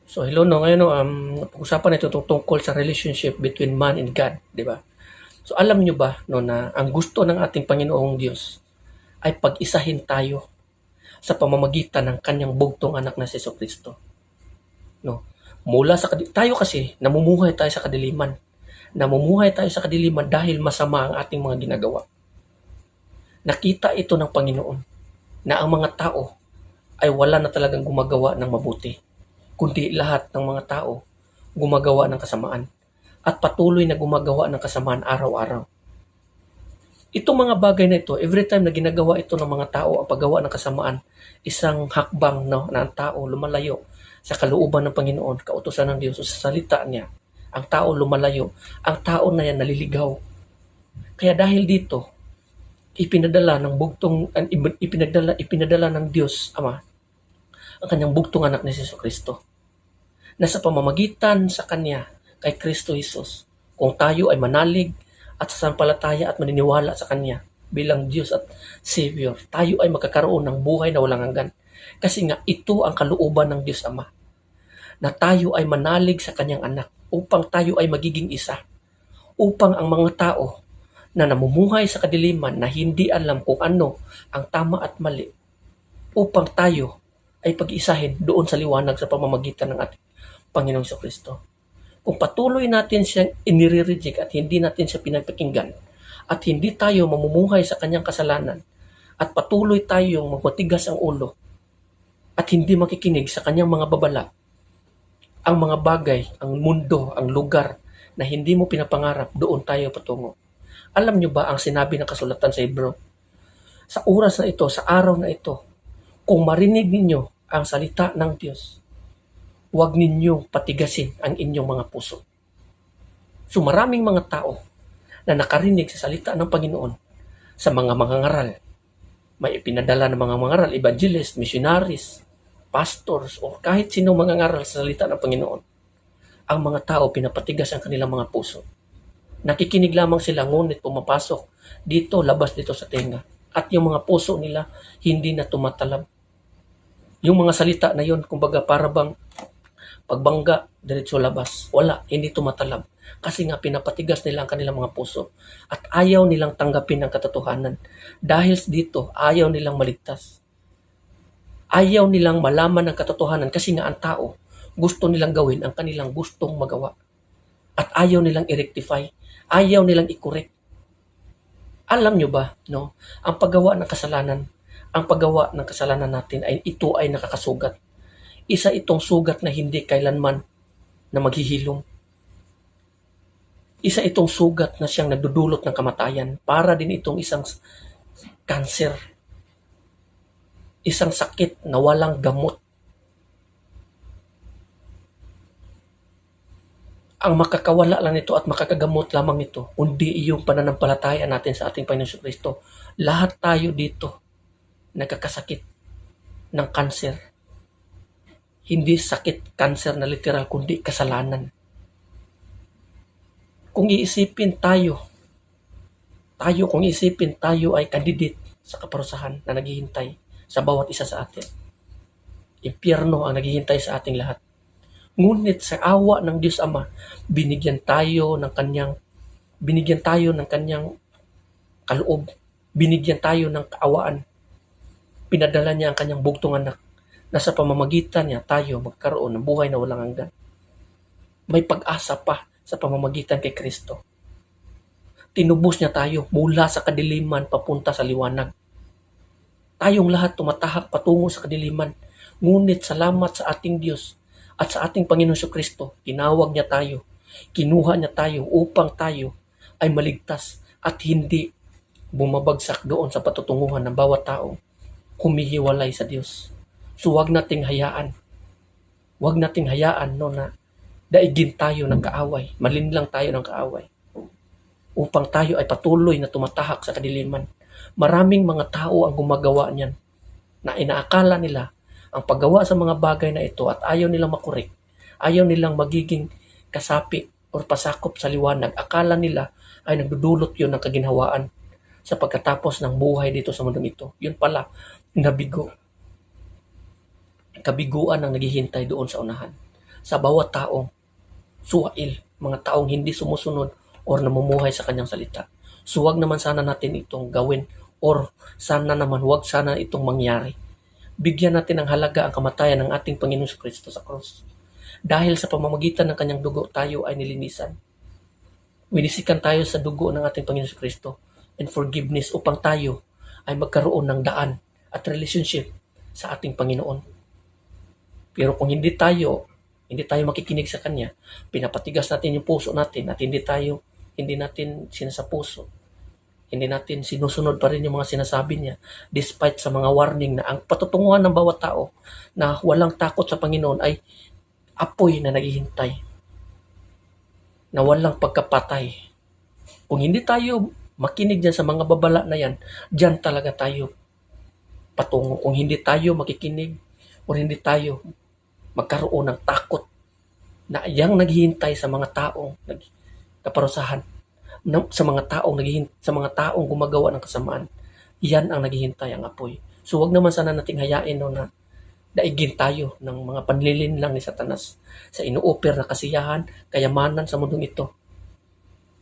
So hello no, ngayon no, pag-usapan ito tungkol sa relationship between man and God, di ba? So alam nyo ba no na ang gusto ng ating Panginoong Diyos ay pag-isahin tayo sa pamamagitan ng kanyang bugtong anak na si Jesucristo, no? Mula sa tayo kasi namumuhay tayo sa kadiliman. Namumuhay tayo sa kadiliman dahil masama ang ating mga ginagawa. Nakita ito ng Panginoon na ang mga tao ay wala na talagang gumagawa ng mabuti, kundi lahat ng mga tao gumagawa ng kasamaan at patuloy na gumagawa ng kasamaan araw-araw. Itong mga bagay na ito, every time na ginagawa ito ng mga tao ang paggawa ng kasamaan, isang hakbang no, na ang tao lumalayo sa kalooban ng Panginoon, kautusan ng Diyos, o sa salita niya. Ang tao lumalayo, ang tao na yan naliligaw. Kaya dahil dito, ipinadala ng Diyos Ama ang kanyang bugtong anak ni Jesucristo, na sa pamamagitan sa Kanya, kay Kristo Jesus, kung tayo ay manalig at sasampalataya at maniniwala sa Kanya bilang Diyos at Savior, tayo ay magkakaroon ng buhay na walang hanggan. Kasi nga, ito ang kalooban ng Diyos Ama, na tayo ay manalig sa Kanyang anak upang tayo ay magiging isa. Upang ang mga tao na namumuhay sa kadiliman na hindi alam kung ano ang tama at mali, upang tayo ay pag-isahin doon sa liwanag sa pamamagitan ng ating Panginoong Kristo. Kung patuloy natin siyang inire-reject at hindi natin siya pinapakinggan at hindi tayo mamumuhay sa kanyang kasalanan at patuloy tayong magmatigas ang ulo at hindi makikinig sa kanyang mga babala, ang mga bagay, ang mundo, ang lugar na hindi mo pinapangarap, doon tayo patungo. Alam nyo ba ang sinabi ng kasulatan sa Hebrew? Sa oras na ito, sa araw na ito, kung marinig ninyo ang salita ng Diyos, huwag ninyong patigasin ang inyong mga puso. So maraming mga tao na nakarinig sa salita ng Panginoon sa mga mangangaral. May ipinadala ng mga mangangaral, evangelist, missionaries, pastors, o kahit sino mangangaral sa salita ng Panginoon. Ang mga tao pinapatigas ang kanilang mga puso. Nakikinig lamang sila, ngunit pumapasok dito, labas dito sa tenga. At yung mga puso nila hindi na tumatalab. Yung mga salita na yun, kumbaga para bang pagbangga, diretso labas. Wala, hindi tumatalab. Kasi nga pinapatigas nila ang kanilang mga puso. At ayaw nilang tanggapin ang katotohanan. Dahil dito, ayaw nilang maligtas. Ayaw nilang malaman ang katotohanan kasi nga ang tao, gusto nilang gawin ang kanilang gustong magawa. At ayaw nilang i-rectify. Ayaw nilang i-correct. Alam nyo ba, no? Ang paggawa ng kasalanan natin ay ito ay nakakasugat. Isa itong sugat na hindi kailanman na maghihilom. Isa itong sugat na siyang nagdudulot ng kamatayan. Para din itong isang cancer. Isang sakit na walang gamot. Ang makakawala lang nito at makakagamot lamang nito, kundi yung pananampalataya natin sa ating Panginoon Kristo. Lahat tayo dito nagkakasakit ng cancer. Hindi sakit cancer na literal, kundi kasalanan. Kung iisipin tayo ay candidate sa kaparusahan na naghihintay sa bawat isa sa atin. Impyerno ang naghihintay sa ating lahat. Ngunit sa awa ng Diyos Ama, binigyan tayo ng kanyang kaloob, binigyan tayo ng kaawaan. Pinadala niya ang kanyang bugtong anak na sa pamamagitan niya tayo magkaroon ng buhay na walang hanggan. May pag-asa pa sa pamamagitan kay Kristo. Tinubos niya tayo mula sa kadiliman papunta sa liwanag. Tayong lahat tumatahak patungo sa kadiliman. Ngunit salamat sa ating Diyos at sa ating Panginoon Kristo, tinawag niya tayo, kinuha niya tayo upang tayo ay maligtas at hindi bumabagsak doon sa patutunguhan ng bawat tao humihiwalay sa Diyos. So wag nating hayaan no, na daigin tayo ng kaaway, malinlang tayo ng kaaway, upang tayo ay patuloy na tumatahak sa kadiliman. Maraming mga tao ang gumagawa niyan na inaakala nila ang paggawa sa mga bagay na ito at ayaw nilang makorek, ayaw nilang magiging kasapi o pasakop sa liwanag. Akala nila ay nagdudulot yun ng kaginhawaan sa pagkatapos ng buhay dito sa mundong ito. Yun pala, nabigo. Kabiguan ang naghihintay doon sa unahan. sa bawat taong suwail, mga taong hindi sumusunod or namumuhay sa kanyang salita. So wag naman sana natin itong gawin or sana naman wag sana itong mangyari. Bigyan natin ng halaga ang kamatayan ng ating Panginoon Kristo sa krus. Dahil sa pamamagitan ng kanyang dugo tayo ay nilinisan. Winisikan tayo sa dugo ng ating Panginoon Kristo and forgiveness upang tayo ay magkaroon ng daan at relationship sa ating Panginoon. Pero kung hindi tayo makikinig sa Kanya, pinapatigas natin yung puso natin at hindi natin sinasapuso, hindi natin sinusunod pa rin yung mga sinasabi niya despite sa mga warning na ang patutunguhan ng bawat tao na walang takot sa Panginoon ay apoy na naghihintay, na walang pagkapatay. Kung hindi tayo makinig dyan sa mga babala na yan, dyan talaga tayo patungo. Kung hindi tayo makikinig o hindi tayo magkaroon ng takot na yang naghihintay sa mga taong kaparusahan, sa mga taong gumagawa ng kasamaan, yan ang naghihintay, ang apoy. So wag naman sana nating hayain na daigin tayo ng mga panlilin lang ni Satanas sa inuoper na kasiyahan, kayamanan sa mundong ito,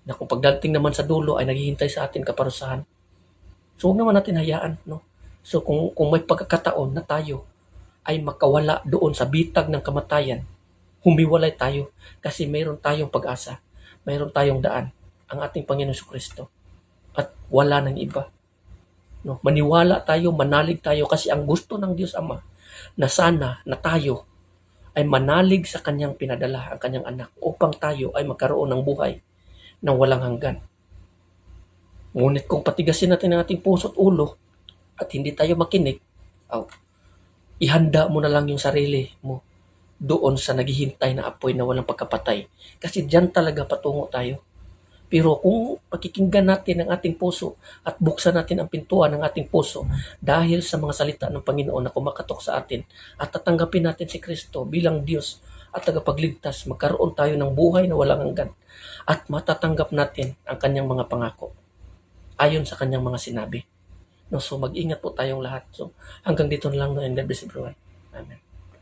na kung pagdating naman sa dulo ay naghihintay sa atin kaparusahan. So huwag naman natin hayaan, no? So kung may pagkakataon na tayo ay makawala doon sa bitag ng kamatayan, humiwalay tayo kasi mayroon tayong pag-asa, mayroon tayong daan, ang ating Panginoon Kristo, at wala ng iba. No? Maniwala tayo, manalig tayo kasi ang gusto ng Diyos Ama na sana na tayo ay manalig sa kanyang pinadala, ang kanyang anak, upang tayo ay magkaroon ng buhay na walang hanggan. Ngunit kung patigasin natin ang ating puso at ulo at hindi tayo makinig, ihanda mo na lang yung sarili mo doon sa naghihintay na apoy na walang pagkapatay. Kasi diyan talaga patungo tayo. Pero kung pakikinggan natin ang ating puso at buksan natin ang pintuan ng ating puso dahil sa mga salita ng Panginoon na kumakatok sa atin at tatanggapin natin si Kristo bilang Diyos at tagapagligtas, magkaroon tayo ng buhay na walang hanggan at matatanggap natin ang kanyang mga pangako ayon sa kanyang mga sinabi. No, so mag-ingat po tayong lahat. So hanggang dito na lang, and God bless everyone. Amen.